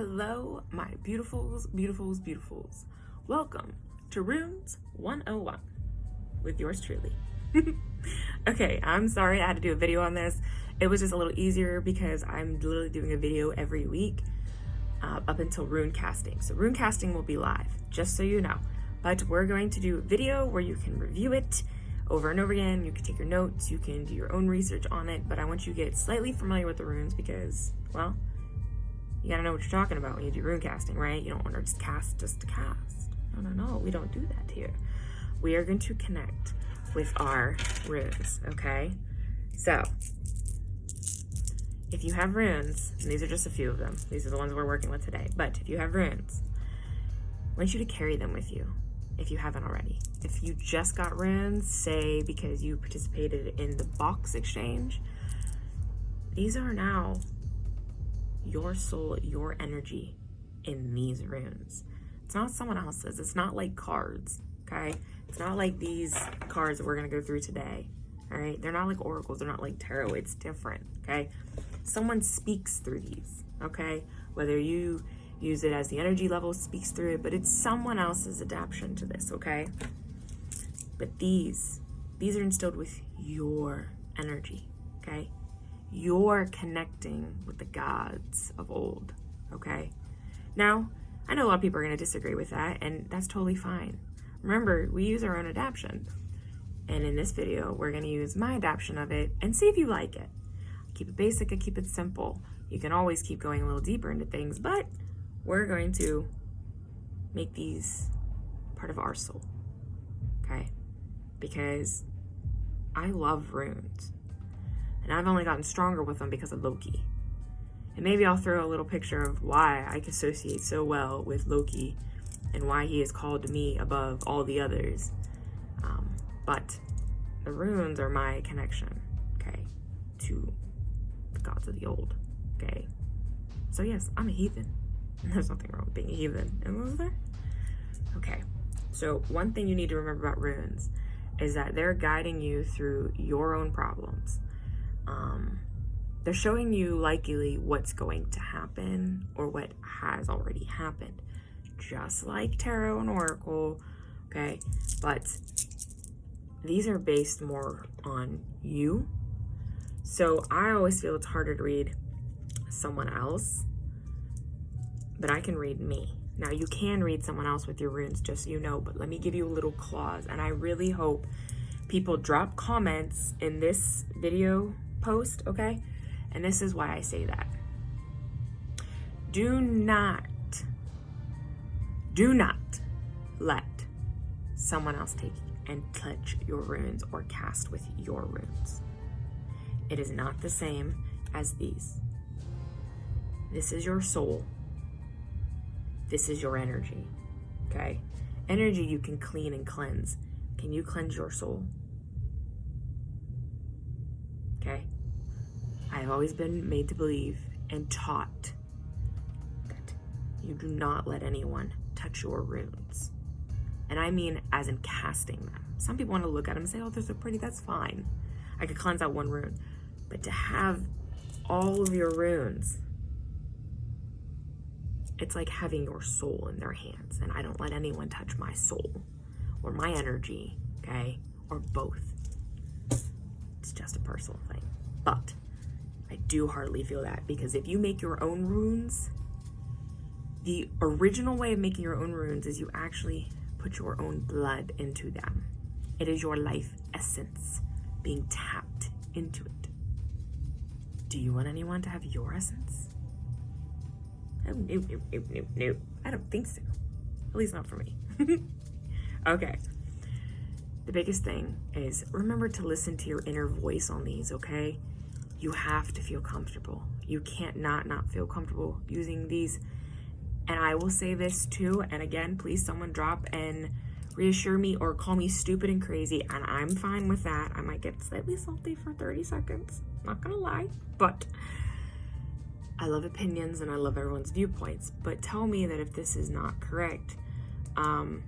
Hello, my beautifuls, beautifuls, beautifuls. Welcome to Runes 101 with yours truly. Okay, I'm sorry I had to do a video on this. It was just a little easier because I'm literally doing a video every week up until rune casting. So rune casting will be live, just so you know. But we're going to do a video where you can review it over and over again. You can take your notes, you can do your own research on it, but I want you to get slightly familiar with the runes because, well, you gotta know what you're talking about when you do rune casting, right? You don't want to just to cast. No, we don't do that here. We are going to connect with our runes, okay? So, if you have runes, and these are just a few of them, these are the ones we're working with today, but if you have runes, I want you to carry them with you, if you haven't already. If you just got runes, say because you participated in the box exchange, these are now your soul, your energy in these runes. It's not someone else's. It's not like cards, okay? It's not like these cards that we're gonna go through today, all right? They're not like oracles. They're not like tarot. It's different, okay? Someone speaks through these, okay? Whether you use it as the energy level speaks through it, but it's someone else's adaptation to this, okay? But these are instilled with your energy, okay? You're connecting with the gods of old, okay? Now, I know a lot of people are going to disagree with that, and that's totally fine. Remember, we use our own adaptation. And in this video, we're going to use my adaptation of it and see if you like it. I keep it basic, I keep it simple. You can always keep going a little deeper into things, but we're going to make these part of our soul, okay? Because I love runes. And I've only gotten stronger with them because of Loki. And maybe I'll throw a little picture of why I can associate so well with Loki and why he is called to me above all the others. But the runes are my connection, okay, to the gods of the old, okay? So yes, I'm a heathen. There's nothing wrong with being a heathen, is there? Okay, so one thing you need to remember about runes is that they're guiding you through your own problems. They're showing you likely what's going to happen or what has already happened, just like tarot and oracle, okay? But these are based more on you. So I always feel it's harder to read someone else, but I can read me. Now you can read someone else with your runes, just so you know, but let me give you a little clause, and I really hope people drop comments in this video post, okay? And this is why I say that. Do not let someone else take and touch your runes or cast with your runes. It is not the same as these. This is your soul. This is your energy, okay? Energy you can clean and cleanse. Can you cleanse your soul? Okay? I've always been made to believe and taught that you do not let anyone touch your runes. And I mean as in casting them. Some people want to look at them and say, oh, they're so pretty, that's fine. I could cleanse out one rune. But to have all of your runes, it's like having your soul in their hands. And I don't let anyone touch my soul or my energy, okay? Or both. It's just a personal thing. But I do hardly feel that, because if you make your own runes, the original way of making your own runes is you actually put your own blood into them. It is your life essence being tapped into it. Do you want anyone to have your essence? Oh, no. I don't think so. At least not for me. Okay. The biggest thing is remember to listen to your inner voice on these, okay? You have to feel comfortable. You can't not feel comfortable using these. And I will say this too, and again, please someone drop and reassure me or call me stupid and crazy, and I'm fine with that. I might get slightly salty for 30 seconds, not gonna lie, but I love opinions and I love everyone's viewpoints, but tell me that if this is not correct. I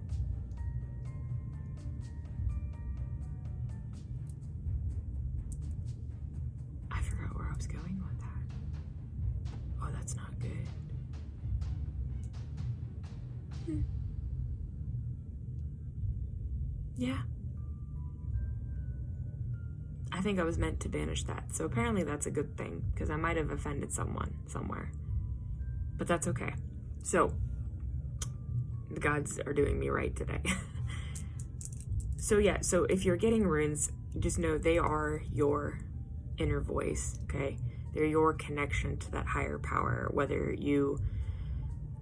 forgot where I was going with that. Oh, that's not good. Yeah. I think I was meant to banish that. So apparently that's a good thing, because I might have offended someone somewhere. But that's okay. So, the gods are doing me right today. So yeah, so if you're getting runes, just know they are your inner voice, okay? They're your connection to that higher power, whether you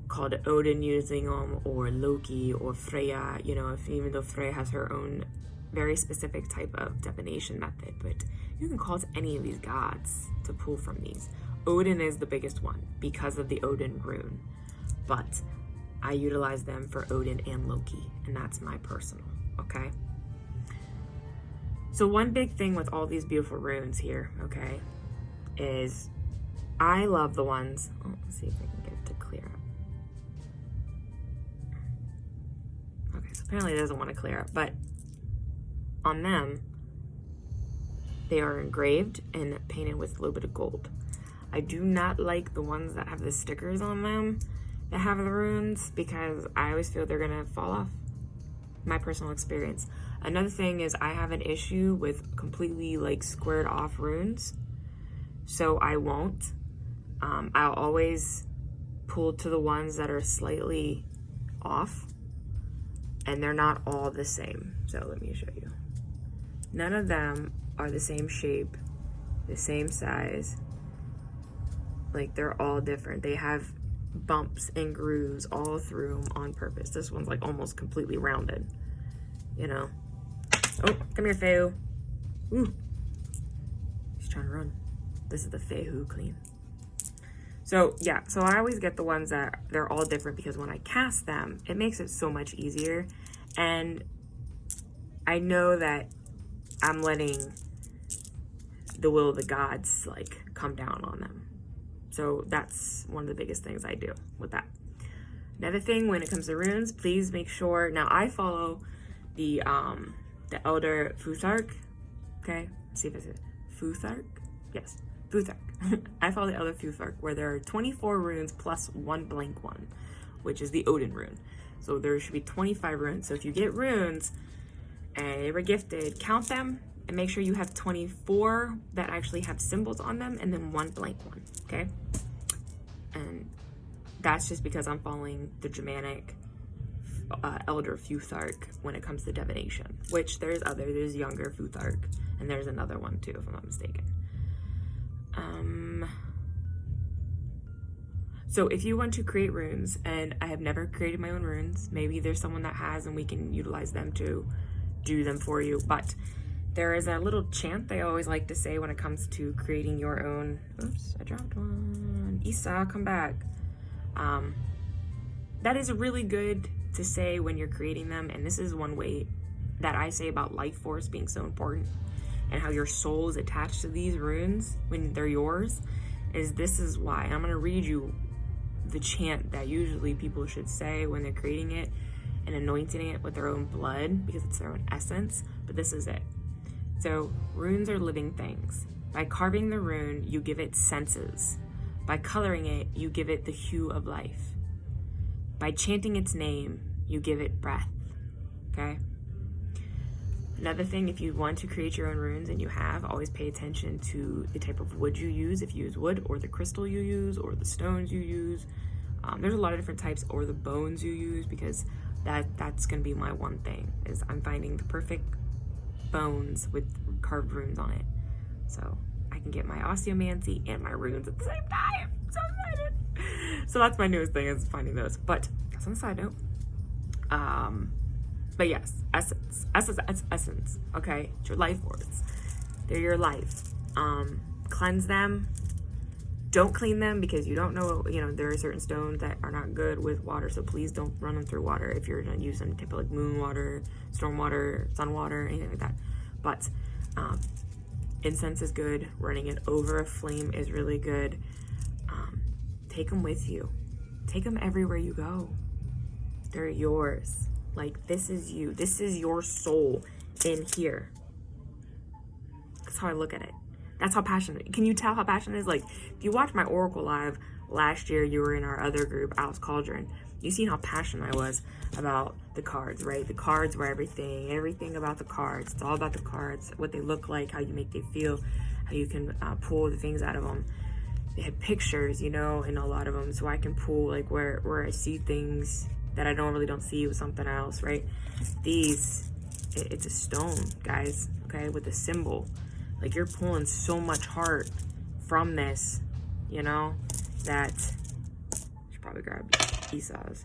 called Odin using them, or Loki, or Freya, you know, even though Freya has her own very specific type of divination method, but you can call any of these gods to pull from these. Odin is the biggest one because of the Odin rune, but I utilize them for Odin and Loki, and that's my personal, okay? So one big thing with all these beautiful runes here, okay, is I love the ones, let's see if I can get it to clear up. Okay, so apparently it doesn't want to clear up, but on them, they are engraved and painted with a little bit of gold. I do not like the ones that have the stickers on them that have the runes, because I always feel they're gonna fall off. My personal experience. Another thing is I have an issue with completely like squared off runes, so I won't. I'll always pull to the ones that are slightly off, and they're not all the same. So let me show you. None of them are the same shape, the same size. Like, they're all different. They have bumps and grooves all through them on purpose. This one's like almost completely rounded, you know. Oh, come here, Feihu. Ooh, he's trying to run. This is the Feihu clean. So yeah, so I always get the ones that they're all different, because when I cast them, it makes it so much easier, and I know that I'm letting the will of the gods like come down on them. So that's one of the biggest things I do with that. Another thing when it comes to runes, please make sure, now I follow the Elder Futhark, okay? Let's see if it's it. Futhark? Yes, Futhark. I follow the Elder Futhark, where there are 24 runes plus one blank one, which is the Odin rune. So there should be 25 runes. So if you get runes and they were gifted, count them and make sure you have 24 that actually have symbols on them, and then one blank one, okay? And that's just because I'm following the Germanic Elder Futhark when it comes to divination, which there's younger Futhark, and there's another one too, if I'm not mistaken. So if you want to create runes, and I have never created my own runes, maybe there's someone that has and we can utilize them to do them for you, but there is a little chant they always like to say when it comes to creating your own. Oops, I dropped one. Isa, come back. That is really good to say when you're creating them, and this is one way that I say about life force being so important, and how your soul is attached to these runes when they're yours, is this is why. And I'm going to read you the chant that usually people should say when they're creating it and anointing it with their own blood, because it's their own essence, but this is it. So, runes are living things. By carving the rune, you give it senses. By coloring it, you give it the hue of life. By chanting its name, you give it breath, okay? Another thing, if you want to create your own runes, and you have, always pay attention to the type of wood you use, if you use wood, or the crystal you use, or the stones you use. There's a lot of different types, or the bones you use, because that's gonna be my one thing, is I'm finding the perfect bones with carved runes on it, so I can get my osteomancy and my runes at the same time. I'm so excited. So that's my newest thing, is finding those. But that's on the side note. But yes, essence. Okay, it's your life words. They're your life. Cleanse them. Don't clean them, because you don't know, you know, there are certain stones that are not good with water, so please don't run them through water if you're gonna use some type of like moon water, storm water, sun water, anything like that. But incense is good. Running it over a flame is really good. Take them with you. Take them everywhere you go. They're yours. Like, this is you. This is your soul in here. That's how I look at it. That's how passionate. Can you tell how passionate it is? Like, if you watch my Oracle Live last year, you were in our other group, Alice Cauldron. You've seen how passionate I was about the cards, right? The cards were everything about the cards. It's all about the cards, what they look like, how you make them feel, how you can pull the things out of them. They had pictures, you know, in a lot of them, so I can pull like where I see things that I normally don't see with something else, right? These, it's a stone, guys, okay, with a symbol. Like, you're pulling so much heart from this, you know, that I should probably grab Esau's,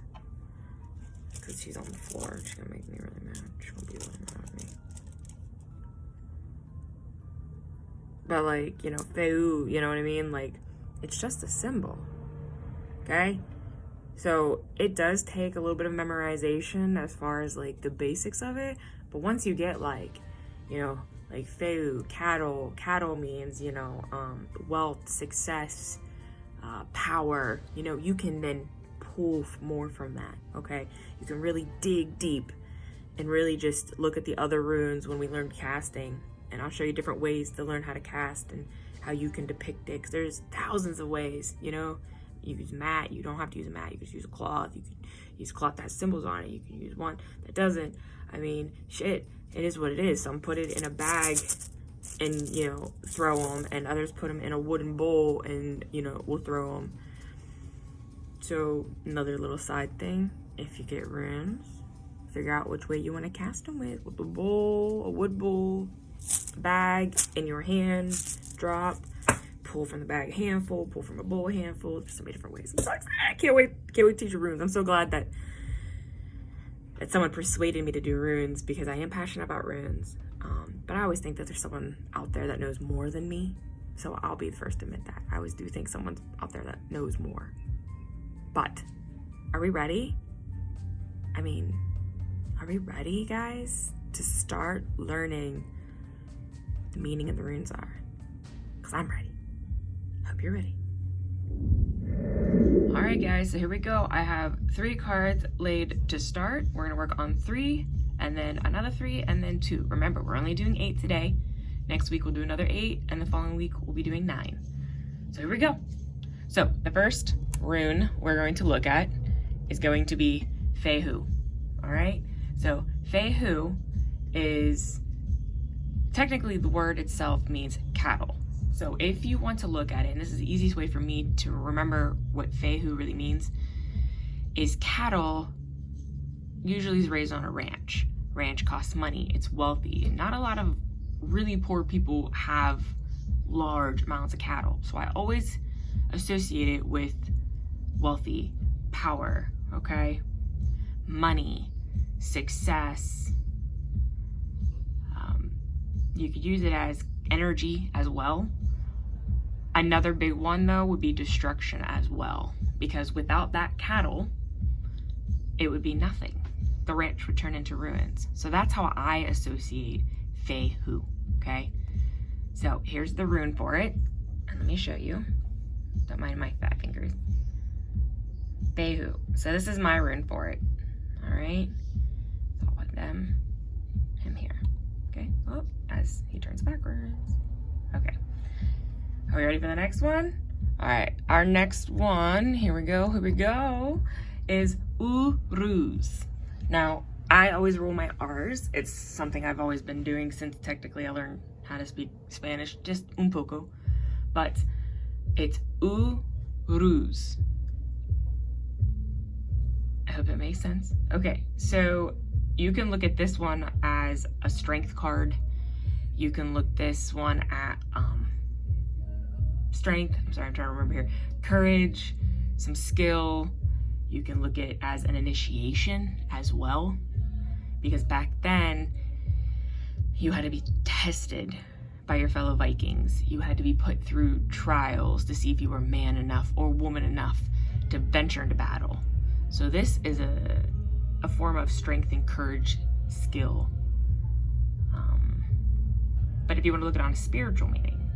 because she's on the floor. She's gonna make me really mad. She's gonna be really mad at me. But like, you know, Feihu, you know what I mean? Like, it's just a symbol, okay? So it does take a little bit of memorization as far as like the basics of it. But once you get like, you know, like Feihu, cattle means, you know, wealth, success, power, you know, you can then pull more from that, okay? You can really dig deep and really just look at the other runes when we learn casting. And I'll show you different ways to learn how to cast and how you can depict it, because there's thousands of ways, you know? You use mat, you don't have to use a mat, you can just use a cloth, you can use cloth that has symbols on it, you can use one that doesn't. I mean, shit, it is what it is. Some put it in a bag and, you know, throw them, and others put them in a wooden bowl and, you know, we'll throw them. So another little side thing, if you get runes, figure out which way you want to cast them with a bowl, a wood bowl, a bag, in your hand, drop, pull from the bag a handful, pull from a bowl a handful. There's so many different ways. I'm so excited. I can't wait to teach you runes. I'm so glad that someone persuaded me to do runes, because I am passionate about runes. But I always think that there's someone out there that knows more than me. So I'll be the first to admit that. I always do think someone's out there that knows more. But are we ready? I mean, are we ready, guys, to start learning the meaning of the runes are? Because I'm ready. Hope you're ready. All right, guys, so here we go. I have 3 cards laid to start. We're gonna work on 3, and then another 3, and then 2. Remember, we're only doing 8 today. Next week we'll do another 8, and the following week we'll be doing 9. So here we go. So the first rune we're going to look at is going to be Feihu. All right, so Feihu is, technically the word itself means cattle. So if you want to look at it, and this is the easiest way for me to remember what Feihu really means, is cattle usually is raised on a ranch. Ranch costs money, it's wealthy, and not a lot of really poor people have large amounts of cattle. So I always associate it with wealthy, power, okay? Money, success. You could use it as energy as well. Another big one though would be destruction as well, because without that cattle, it would be nothing. The ranch would turn into ruins. So that's how I associate Feihu, okay? So here's the rune for it, and let me show you. Don't mind my fat fingers. Feihu. So this is my rune for it, all right? So I'll put him here, okay? Oh, as he turns backwards. Okay. Are we ready for the next one? All right, our next one, here we go, is Uruz. Now, I always roll my R's. It's something I've always been doing since technically I learned how to speak Spanish, just un poco. But it's Uruz. I hope it makes sense. Okay, so you can look at this one as a strength card. You can look this one at strength, I'm trying to remember here, courage, some skill. You can look at it as an initiation as well, because back then you had to be tested by your fellow Vikings. You had to be put through trials to see if you were man enough or woman enough to venture into battle. So this is a form of strength and courage skill. But if you want to look at it on a spiritual meaning,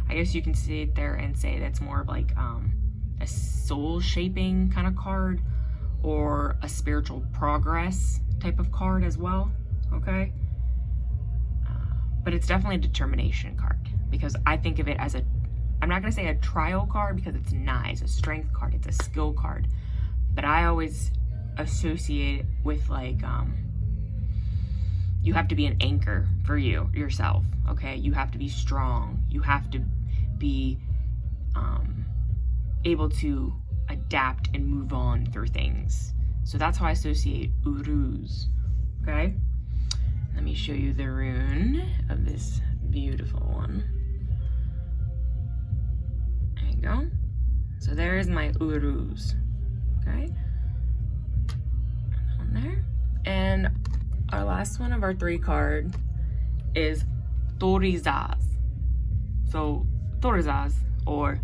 I guess you can sit there and say that's more of like a soul shaping kind of card, or a spiritual progress type of card as well, okay? But it's definitely a determination card, because I think of it as I'm not gonna say a trial card, because it's not, it's a strength card, it's a skill card. But I always associate it with like, you have to be an anchor for yourself, okay? You have to be strong. You have to be able to adapt and move on through things. So that's how I associate Uruz, okay? Let me show you the rune of this beautiful one. There you go. So there is my Uruz, okay? On there. And our last one of our 3 card is Torizaz. So Torizaz, or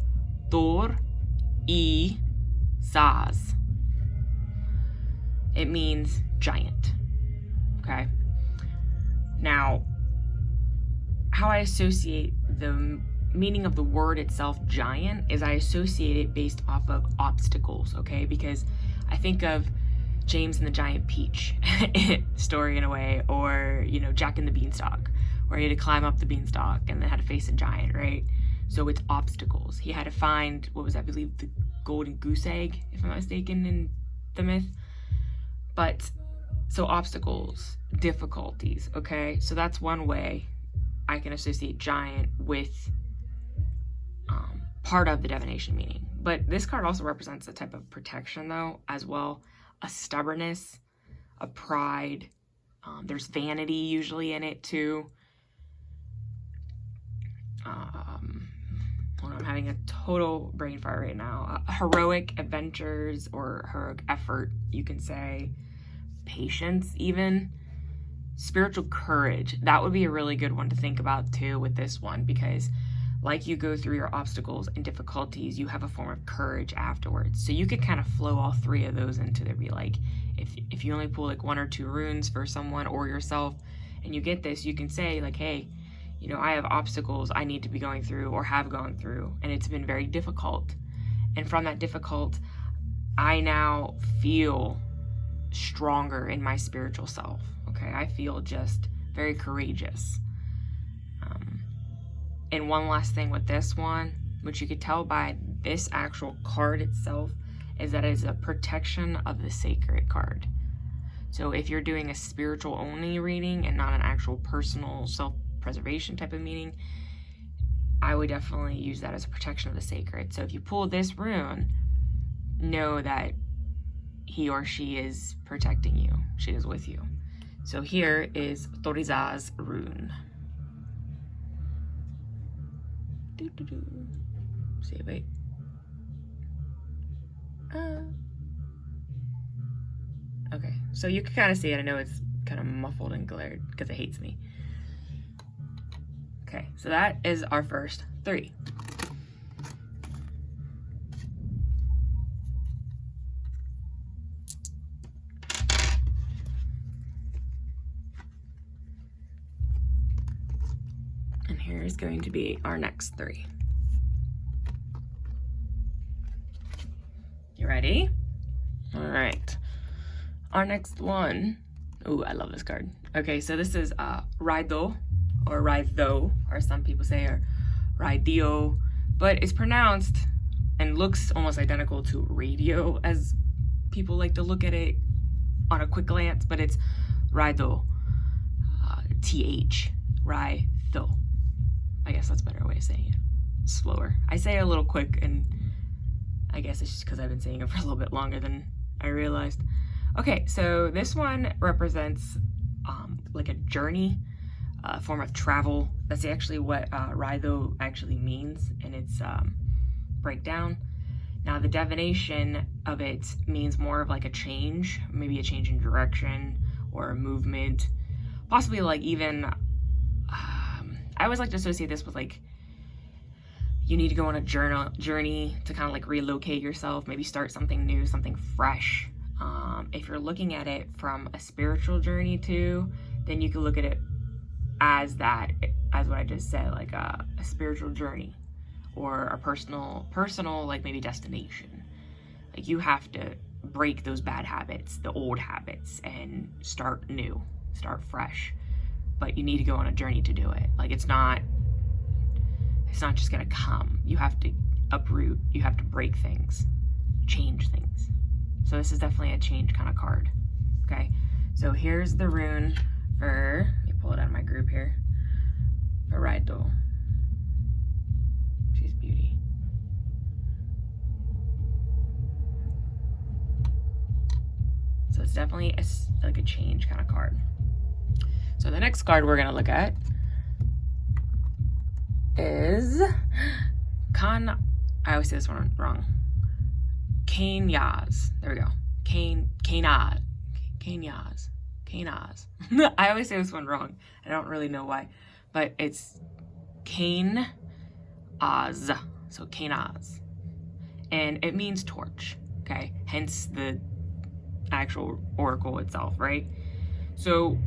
Tor-i-zaz. It means giant, okay? Now, how I associate the meaning of the word itself, giant, is I associate it based off of obstacles, okay? Because I think of James and the Giant Peach story in a way, or, you know, Jack and the Beanstalk, where he had to climb up the beanstalk and then had to face a giant, right? So it's obstacles. He had to find, what was that, I believe the golden goose egg, if I'm not mistaken, in the myth. But, so obstacles, difficulties, okay? So that's one way I can associate giant with part of the divination meaning. But this card also represents a type of protection, though, as well. A stubbornness, a pride. There's vanity usually in it, too. Hold on, I'm having a total brain fire right now. Heroic adventures, or heroic effort, you can say. Patience, even. Spiritual courage. That would be a really good one to think about, too, with this one, because like you go through your obstacles and difficulties, you have a form of courage afterwards. So you could kind of flow all 3 of those into there. Be like, if you only pull like 1 or 2 runes for someone or yourself, and you get this, you can say like, hey, you know, I have obstacles I need to be going through or have gone through, and it's been very difficult. And from that difficult, I now feel stronger in my spiritual self, okay? I feel just very courageous. And one last thing with this one, which you could tell by this actual card itself, is that it is a protection of the sacred card. So if you're doing a spiritual only reading and not an actual personal self-preservation type of meaning, I would definitely use that as a protection of the sacred. So if you pull this rune, know that he or she is protecting you. She is with you. So here is Toriza's rune. See, wait. Okay, so you can kind of see it. I know it's kind of muffled and glared because it hates me. Okay, so that is our first 3. And here is going to be our next 3. You ready? All right. Our next one. Ooh, I love this card. Okay, so this is Raido, or Raido, or some people say, or Raidio, but it's pronounced and looks almost identical to radio, as people like to look at it on a quick glance, but it's Raido, TH, Raido. I guess that's a better way of saying it. Slower. I say it a little quick, and I guess it's just because I've been saying it for a little bit longer than I realized. Okay, so this one represents like a journey, a form of travel. That's actually what Raido actually means in its breakdown. Now, the divination of it means more of like a change, maybe a change in direction or a movement, possibly like even, I always like to associate this with like, you need to go on a journey to kind of like relocate yourself, maybe start something new, something fresh. If you're looking at it from a spiritual journey too, then you can look at it as that, as what I just said, like a spiritual journey or a personal, like maybe destination. Like you have to break those bad habits, the old habits, and start new, start fresh. But you need to go on a journey to do it. Like it's not just gonna come. You have to uproot, you have to break things, change things. So this is definitely a change kind of card. Okay, so here's the rune for, let me pull it out of my group here, for Raido. She's beauty. So it's definitely like a change kind of card. So the next card we're gonna look at is I always say this one wrong. Kanaz. There we go. Kanaz. I always say this one wrong. I don't really know why, but it's Kanaz. So Kanaz, and it means torch. Okay, hence the actual oracle itself, right? So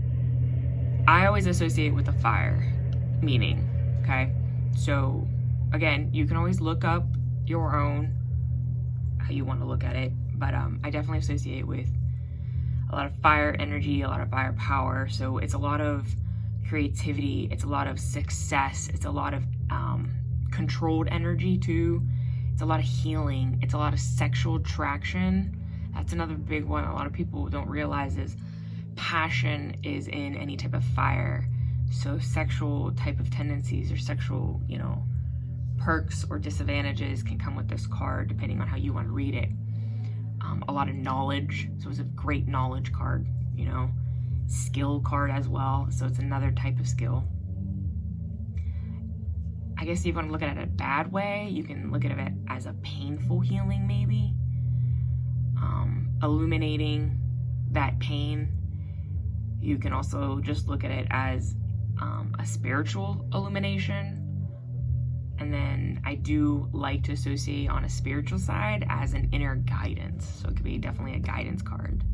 I always associate with the fire meaning. Okay, so again, you can always look up your own how you want to look at it, but I definitely associate with a lot of fire energy, a lot of fire power. So it's a lot of creativity, it's a lot of success, it's a lot of controlled energy too, it's a lot of healing, it's a lot of sexual attraction. That's another big one a lot of people don't realize is passion is in any type of fire. So sexual type of tendencies or sexual, you know, perks or disadvantages can come with this card depending on how you want to read it. A lot of knowledge, so it's a great knowledge card, you know, skill card as well, so it's another type of skill. I guess if you want to look at it a bad way, you can look at it as a painful healing maybe, illuminating that pain. You can also just look at it as a spiritual illumination. And then I do like to associate on a spiritual side as an inner guidance. So it could be definitely a guidance card.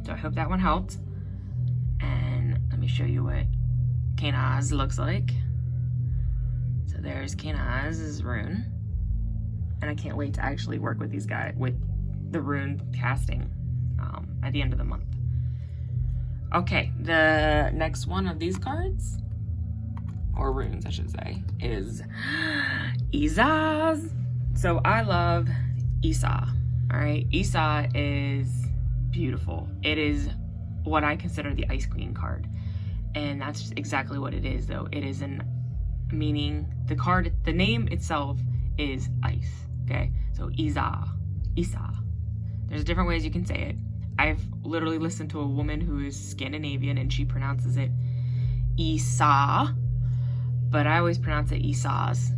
So I hope that one helped. And let me show you what Kanaz looks like. So there's Kanaz's rune. And I can't wait to actually work with these guys, with the rune casting at the end of the month. Okay, the next one of these cards, or runes I should say, is Isa's. So I love Isa. All right, Isa is beautiful. It is what I consider the Ice Queen card, and that's exactly what it is. Though it is an meaning. The card, the name itself is ice. Okay, so Isa. There's different ways you can say it. I've literally listened to a woman who is Scandinavian and she pronounces it Isa, but I always pronounce it Isas.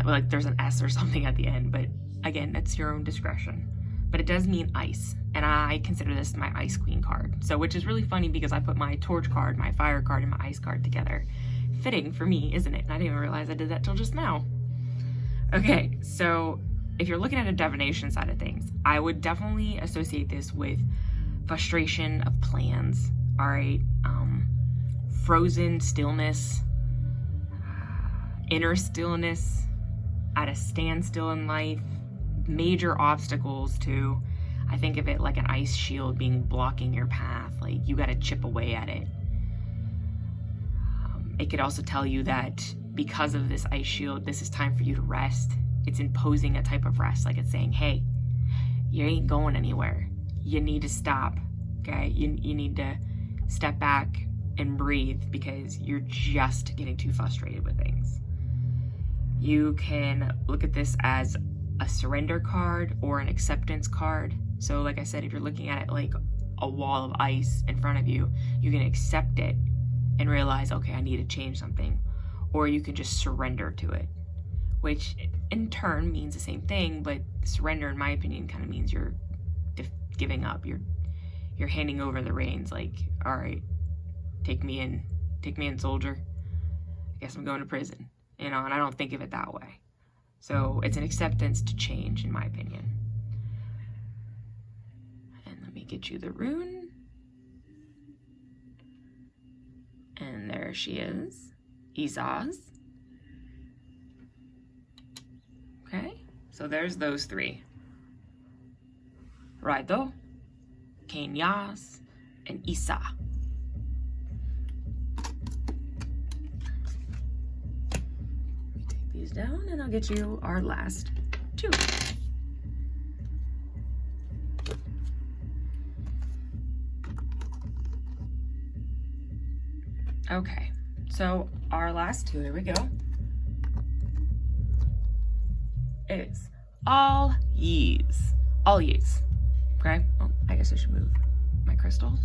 Like there's an S or something at the end, but again, that's your own discretion. But it does mean ice, and I consider this my Ice Queen card. So, which is really funny because I put my torch card, my fire card, and my ice card together. Fitting for me, isn't it? And I didn't even realize I did that till just now. Okay, so if you're looking at a divination side of things, I would definitely associate this with frustration of plans. All right, frozen stillness, inner stillness, at a standstill in life, major obstacles too. I think of it like an ice shield being blocking your path, like you got to chip away at it. It could also tell you that because of this ice shield, this is time for you to rest. It's imposing a type of rest, like it's saying, hey, you ain't going anywhere. You need to stop, okay? You need to step back and breathe because you're just getting too frustrated with things. You can look at this as a surrender card or an acceptance card. So like I said, if you're looking at it like a wall of ice in front of you, you can accept it and realize, okay, I need to change something. Or you can just surrender to it, which in turn means the same thing, but surrender, in my opinion, kind of means you're giving up. You're handing over the reins, like, all right, take me in, soldier. I guess I'm going to prison, you know, and I don't think of it that way. So it's an acceptance to change, in my opinion. And let me get you the rune. And there she is, Isa's. Okay, so there's those three. Raido, Kanaz, and Isa. Take these down and I'll get you our last two. Okay, so our last two, here we go, is all yees. All yees. Okay? Oh, I guess I should move my crystals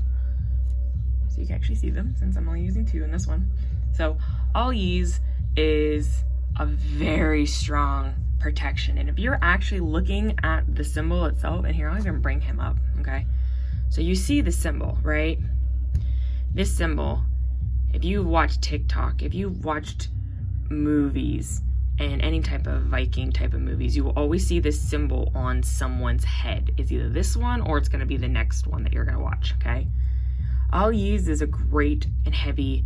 so you can actually see them, since I'm only using two in this one. So all yees is a very strong protection. And if you're actually looking at the symbol itself, and here, I'll even bring him up, okay? So you see the symbol, right? This symbol, if you've watched TikTok, if you've watched movies and any type of Viking type of movies, you will always see this symbol on someone's head. It's either this one or it's going to be the next one that you're going to watch, okay? All yees is a great and heavy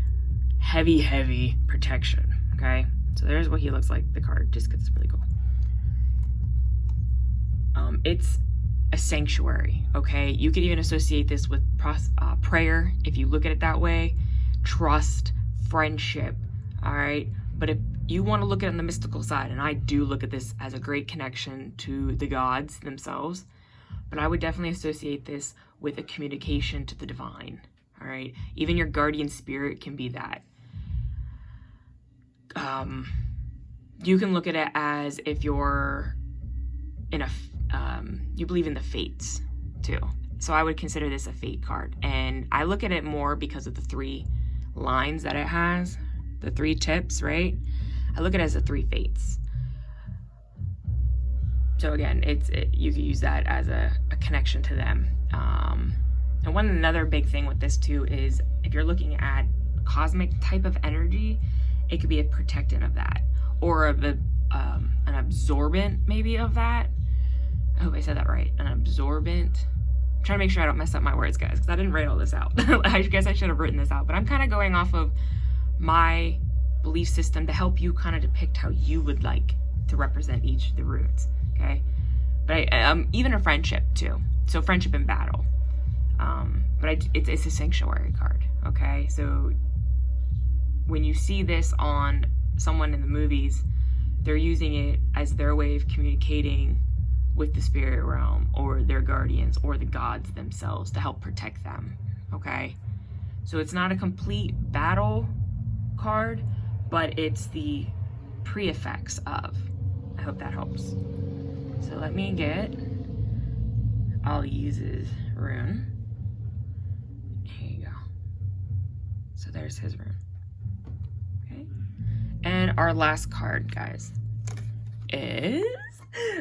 protection, okay? So there's what he looks like, the card, just because it's really cool. It's a sanctuary, okay? You could even associate this with prayer, if you look at it that way, trust, friendship, all right? But if you want to look at it on the mystical side, and I do look at this as a great connection to the gods themselves, but I would definitely associate this with a communication to the divine, all right? Even your guardian spirit can be that. You can look at it as if you're in a, you believe in the fates too. So I would consider this a fate card. And I look at it more because of the 3 lines that it has, the 3 tips, right? I look at it as the 3 fates. So again, you can use that as a connection to them. And another big thing with this too is if you're looking at cosmic type of energy, it could be a protectant of that, or an absorbent maybe of that. I hope I said that right. An absorbent. I'm trying to make sure I don't mess up my words, guys, because I didn't write all this out. I guess I should have written this out, but I'm kind of going off of my belief system to help you kind of depict how you would like to represent each of the runes, okay? But even a friendship too. So friendship in battle. But it's a sanctuary card, okay? So when you see this on someone in the movies, they're using it as their way of communicating with the spirit realm or their guardians or the gods themselves to help protect them, okay? So it's not a complete battle card, but it's the pre-effects of. I hope that helps. So let me get, I'll use his rune. Here you go. So there's his rune. Okay. And our last card, guys, is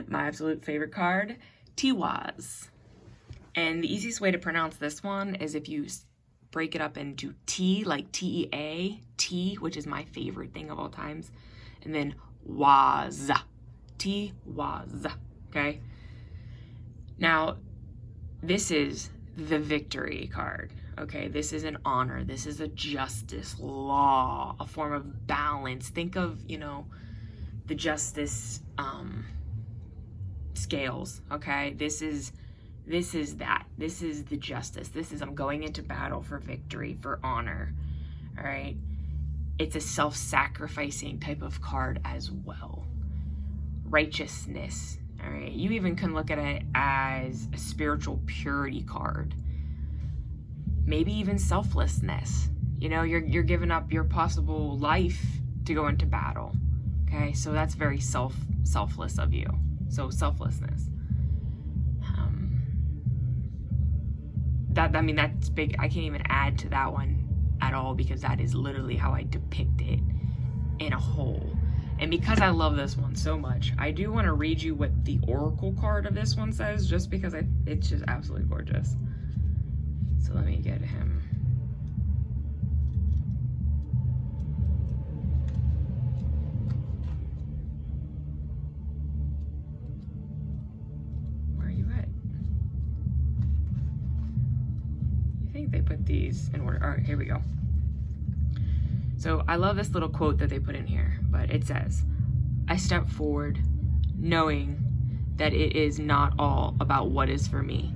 my absolute favorite card, Tiwas. And the easiest way to pronounce this one is if you break it up into T, like T-E-A, T, which is my favorite thing of all times, and then was, T-was, okay? Now, this is the victory card, okay? This is an honor. This is a justice, law, a form of balance. Think of, you know, the justice scales, okay? This is that. This is the justice. This is I'm going into battle for victory, for honor, all right? It's a self-sacrificing type of card as well. Righteousness, all right? You even can look at it as a spiritual purity card. Maybe even selflessness. You know, you're giving up your possible life to go into battle, okay? So that's very selfless of you. So selflessness. That's big. I can't even add to that one at all because that is literally how I depict it in a whole. And because I love this one so much, I do want to read you what the oracle card of this one says, just because it's just absolutely gorgeous. So let me get him. They put these in order. All right, here we go. So I love this little quote that they put in here, but it says, I step forward knowing that it is not all about what is for me,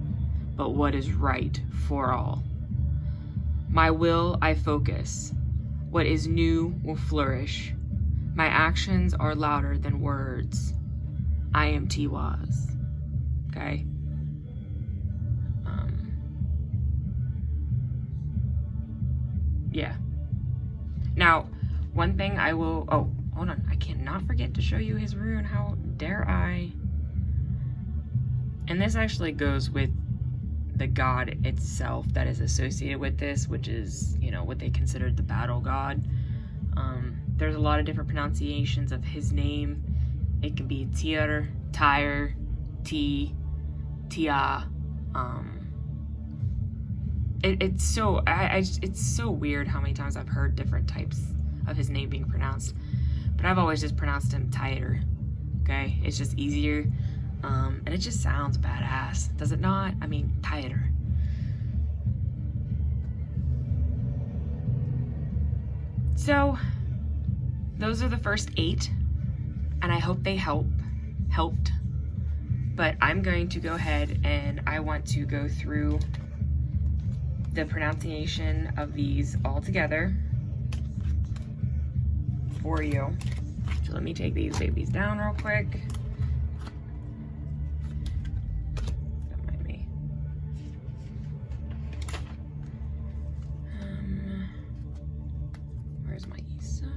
but what is right for all. My will I focus. What is new will flourish. My actions are louder than words. I am Tiwas. Okay? Yeah. Now, one thing I will, oh, hold on. I cannot forget to show you his rune. How dare I? And this actually goes with the god itself that is associated with this, which is, you know, what they considered the battle god. There's a lot of different pronunciations of his name. It can be Tyr, Tyr, T, Tia. It's so it's so weird how many times I've heard different types of his name being pronounced, but I've always just pronounced him Tyr. Okay, it's just easier, and it just sounds badass, does it not? I mean, Tyr. So those are the first 8, and I hope they helped. But I'm going to go ahead and I want to go through the pronunciation of these all together for you. So let me take these babies down real quick. Don't mind me. Where's my Isa?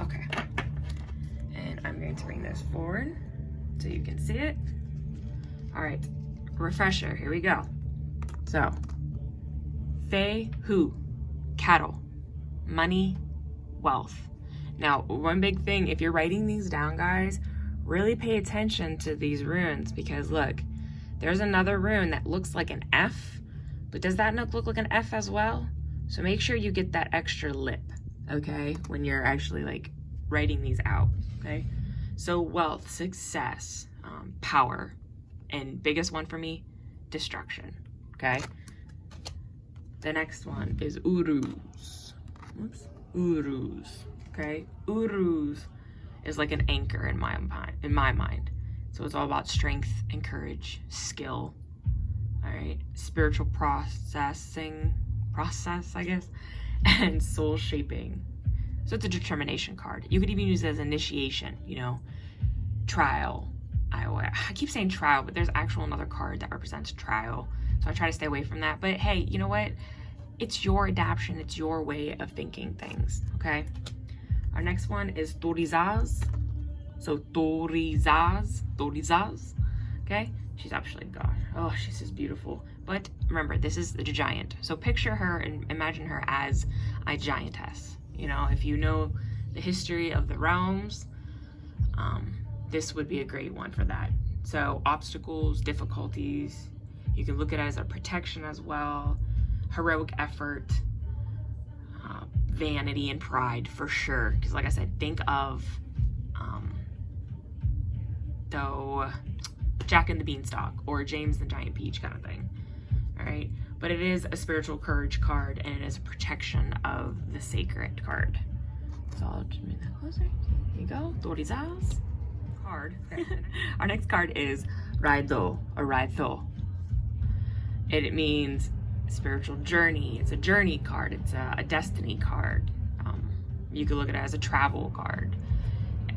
Okay. And I'm going to bring this forward so you can see it. All right, refresher, here we go. So, Feihu, cattle, money, wealth. Now, one big thing, if you're writing these down, guys, really pay attention to these runes, because look, there's another rune that looks like an F, but does that not look like an F as well? So make sure you get that extra lip, okay, when you're actually like writing these out, okay? So wealth, success, power, and biggest one for me, destruction, okay? The next one is Uruz. Oops. Uruz, okay? Uruz is like an anchor in my mind. So it's all about strength and courage, skill, all right? Spiritual process, I guess, and soul shaping. So it's a determination card. You could even use it as initiation, you know, trial. I keep saying trial, but there's actual another card that represents trial. So I try to stay away from that. But hey, you know what? It's your adaptation. It's your way of thinking things, okay? Our next one is Torizaz. So Torizaz, okay? She's actually, God, oh, she's just beautiful. But remember, this is the giant. So picture her and imagine her as a giantess. You know, if you know the history of the realms, this would be a great one for that. So obstacles, difficulties, you can look at it as a protection as well, heroic effort, vanity and pride for sure. Because like I said, think of though Jack and the Beanstalk or James the Giant Peach kind of thing. All right, but it is a spiritual courage card, and it is a protection of the sacred card. So I'll just move that closer. Here you go, Torizaz card. Our next card is Raido or Raitho. It means spiritual journey. It's a journey card. It's a destiny card. You could look at it as a travel card.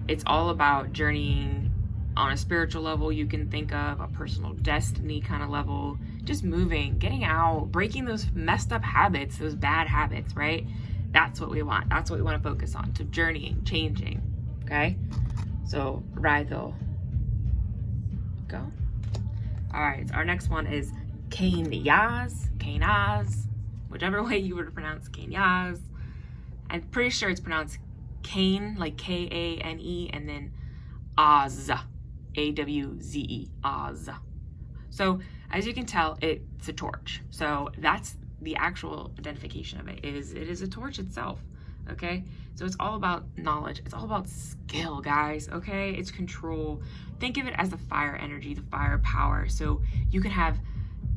It's all about journeying on a spiritual level. You can think of a personal destiny kind of level, just moving, getting out, breaking those messed up habits, those bad habits, right? That's what we want. That's what we want to focus on. So journeying, changing, okay? So Raido. Go. All right, so our next one is Kanaz, whichever way you were to pronounce Kanaz. I'm pretty sure it's pronounced Kane, like Kane, and then Az, Awze, Az. So as you can tell, it's a torch. So that's the actual identification of it. It is a torch itself. Okay, so it's all about knowledge. It's all about skill, guys. Okay, it's control. Think of it as the fire energy, the fire power. So you can have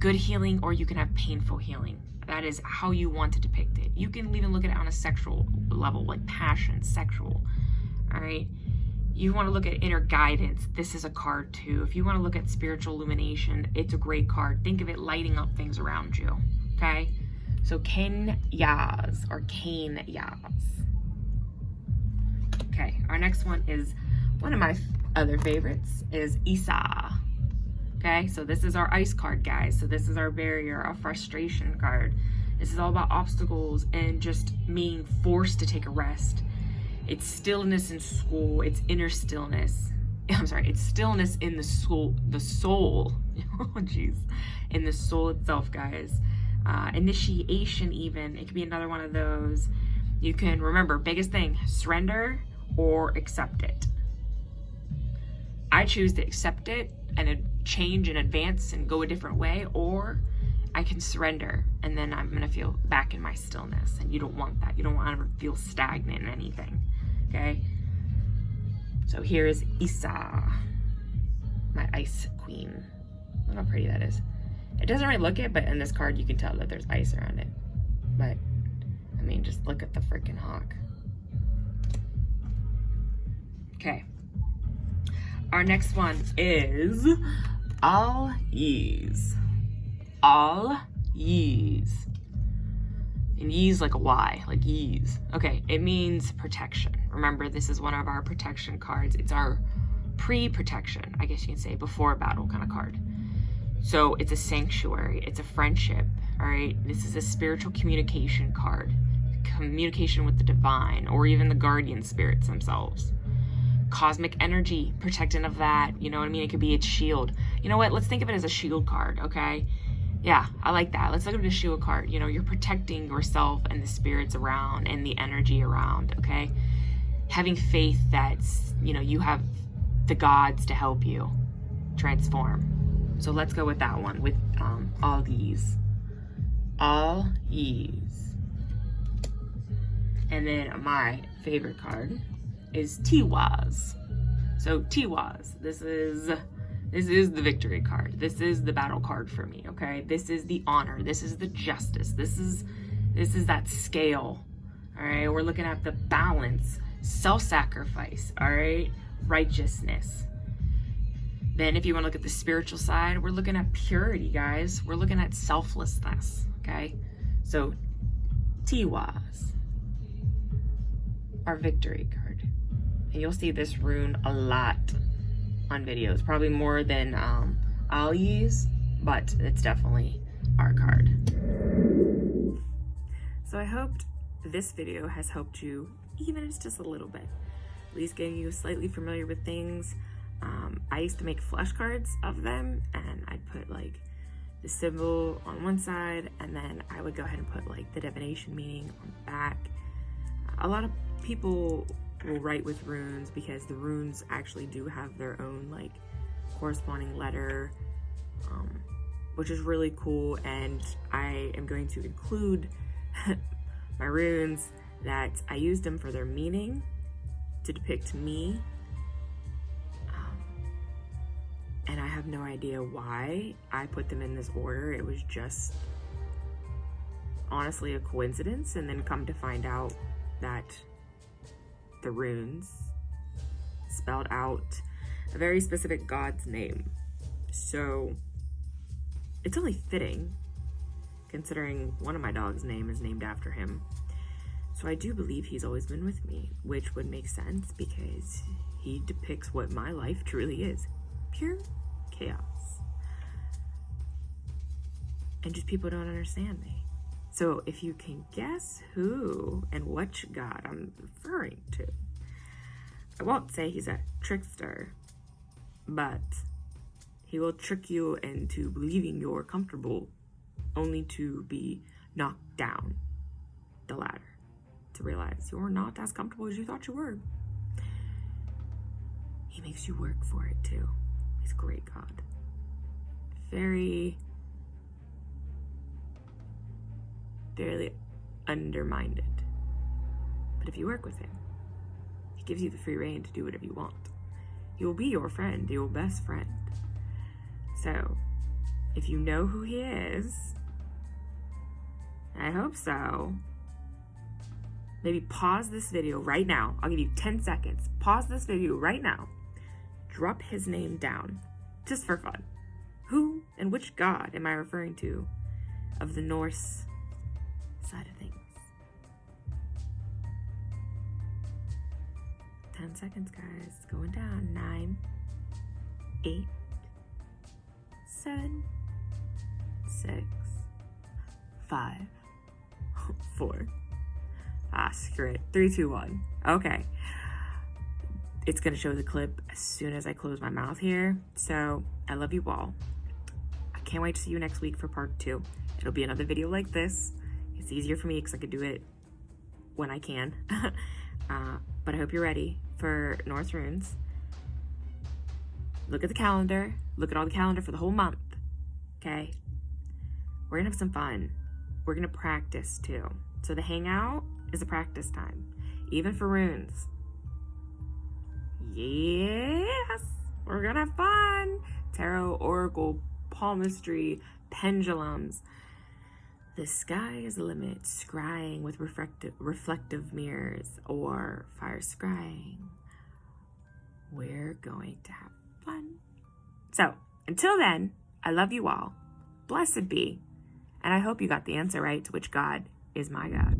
good healing or you can have painful healing. That is how you want to depict it. You can even look at it on a sexual level, like passion, sexual. All right, you want to look at inner guidance. This is a card too. If you want to look at spiritual illumination, it's a great card. Think of it lighting up things around you. Okay, so Kanaz or Kanaz. Okay, our next one is one of my other favorites is Isa. Okay, so this is our ice card, guys. So this is our barrier, our frustration card. This is all about obstacles and just being forced to take a rest. It's stillness in school. It's inner stillness. I'm sorry, it's stillness in the soul. Oh, jeez. In the soul itself, guys. Initiation even. It could be another one of those. You can remember, biggest thing, surrender or accept it. I choose to accept it and change and advance and go a different way, or I can surrender and then I'm gonna feel back in my stillness. And you don't want that. You don't want to feel stagnant in anything, okay? So here's Isa, my ice queen. Look how pretty that is. It doesn't really look it, but in this card you can tell that there's ice around it. But, I mean, just look at the freaking hawk. Okay. Our next one is All Yees. All Yees. And yees like a Y, like yees. Okay, it means protection. Remember, this is one of our protection cards. It's our pre-protection, I guess you can say, before battle kind of card. So it's a sanctuary, it's a friendship, all right? This is a spiritual communication card. Communication with the divine, or even the guardian spirits themselves. Cosmic energy, protecting of that, you know what I mean? It could be its shield. You know what, let's think of it as a shield card, okay? Yeah, I like that. Let's look at the shield card. You know, you're protecting yourself and the spirits around and the energy around, okay? Having faith that, you know, you have the gods to help you transform. So let's go with that one, with all these. All yees. And then my favorite card is Tiwas. So Tiwas, this is the victory card. This is the battle card for me, okay? This is the honor. This is the justice. This is that scale, all right? We're looking at the balance, self-sacrifice, all right? Righteousness. Then if you want to look at the spiritual side, we're looking at purity, guys. We're looking at selflessness, okay? So Tiwas, our victory card. And you'll see this rune a lot on videos, probably more than I'll use, but it's definitely our card. So I hoped this video has helped you, even if it's just a little bit, at least getting you slightly familiar with things. I used to make flashcards of them, and I'd put like the symbol on one side, and then I would go ahead and put like the divination meaning on the back. A lot of people will write with runes because the runes actually do have their own like corresponding letter, which is really cool. And I am going to include my runes that I used them for their meaning to depict me, and I have no idea why I put them in this order. It was just honestly a coincidence, and then come to find out that the runes spelled out a very specific god's name. So it's only fitting, considering one of my dog's name is named after him. So I do believe he's always been with me, which would make sense because he depicts what my life truly is. Pure chaos. And just people don't understand me. So if you can guess who and which god I'm referring to, I won't say he's a trickster, but he will trick you into believing you're comfortable, only to be knocked down the ladder, to realize you're not as comfortable as you thought you were. He makes you work for it too. He's a great god. Very undermined. But if you work with him, he gives you the free reign to do whatever you want. He will be your friend, your best friend. So, if you know who he is, I hope so, maybe pause this video right now. I'll give you 10 seconds. Pause this video right now. Drop his name down, just for fun. Who and which god am I referring to of the Norse side of things? 10 seconds, guys. Going down. 9, 8, 7, 6, 5, 4. Screw it. 3, 2, 1. Okay. It's going to show the clip as soon as I close my mouth here. So I love you all. I can't wait to see you next week for part 2. It'll be another video like this. It's easier for me because I can do it when I can. But I hope you're ready for Norse runes. Look at the calendar. Look at all the calendar for the whole month. Okay? We're going to have some fun. We're going to practice too. So the hangout is a practice time. Even for runes. Yes! We're going to have fun. Tarot, oracle, palmistry, pendulums. The sky is the limit. Scrying with reflective mirrors or fire scrying. We're going to have fun. So, until then, I love you all. Blessed be. And I hope you got the answer right to which God is my God.